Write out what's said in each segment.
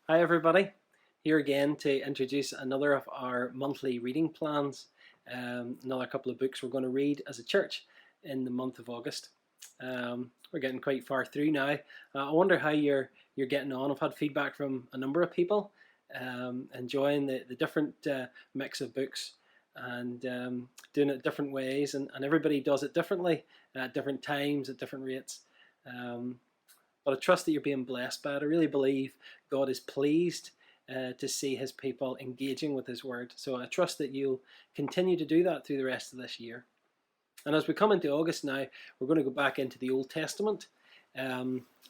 Hi everybody, here again to introduce another of our monthly reading plans. Another couple of books we're going to read as a church in the month of August. We're getting quite far through now. I wonder how you're getting on. I've had feedback from a number of people enjoying the different mix of books and doing it different ways, and everybody does it differently at different times at different rates. But I trust that you're being blessed by it. I really believe God is pleased to see his people engaging with his word. So I trust that you'll continue to do that through the rest of this year. And as we come into August now, we're going to go back into the Old Testament.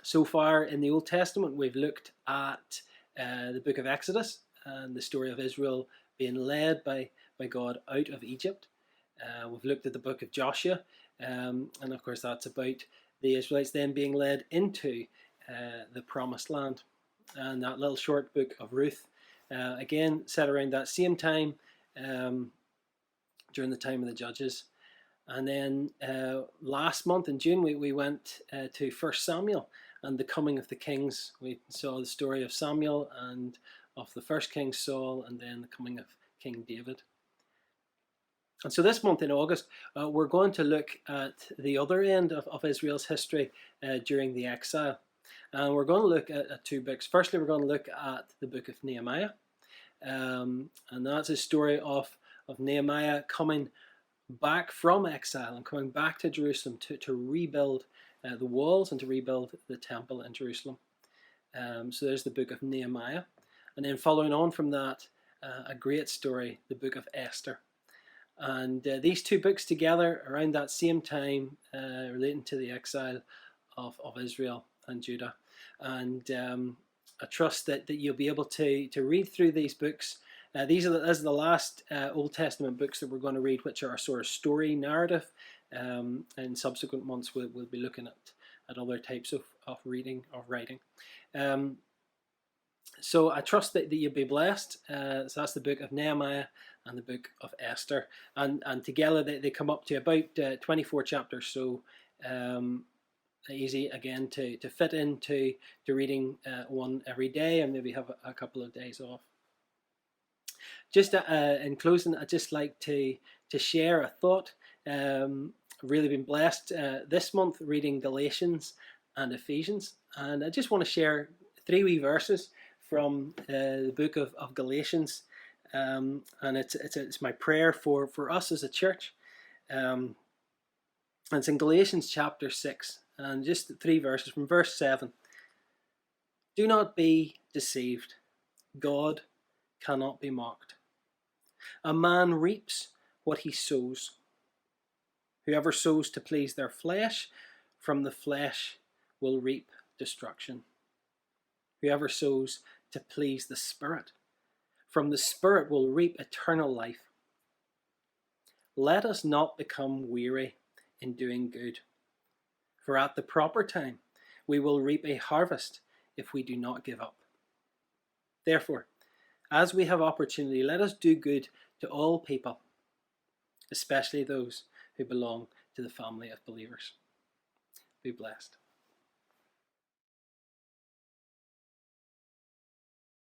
So far in the Old Testament, we've looked at the book of Exodus and the story of Israel being led by God out of Egypt. We've looked at the book of Joshua, and of course that's about the Israelites then being led into the promised land. And that little short book of Ruth, again set around that same time, during the time of the Judges. And then last month in June we went to 1 Samuel and the coming of the kings. We saw the story of Samuel and of the first king Saul, and then the coming of King David. And so this month in August, we're going to look at the other end of Israel's history during the exile. And we're going to look at two books. Firstly, we're going to look at the book of Nehemiah. And that's a story of Nehemiah coming back from exile and coming back to Jerusalem to rebuild the walls and to rebuild the temple in Jerusalem. So there's the book of Nehemiah. And then following on from that, a great story, the book of Esther. And these two books together around that same time, relating to the exile of Israel and Judah. And I trust that you'll be able to read through these books. These are the last Old Testament books that we're going to read, which are a sort of story narrative. In subsequent months, we'll be looking at other types of reading, of writing. So I trust that you'll be blessed. So that's the book of Nehemiah and the book of Esther. And together they come up to about 24 chapters. So easy again to fit into reading one every day, and maybe have a couple of days off. Just in closing, I'd just like to share a thought. Really been blessed this month reading Galatians and Ephesians. And I just want to share 3 wee verses from the book of Galatians, and it's my prayer for us as a church. And it's in Galatians chapter 6, and just 3 verses from verse 7. Do not be deceived. God cannot be mocked. A man reaps what he sows. Whoever sows to please their flesh, from the flesh will reap destruction. Whoever sows to please the Spirit, from the Spirit will reap eternal life. Let us not become weary in doing good, for at the proper time we will reap a harvest if we do not give up. Therefore, as we have opportunity, let us do good to all people, especially those who belong to the family of believers. Be blessed.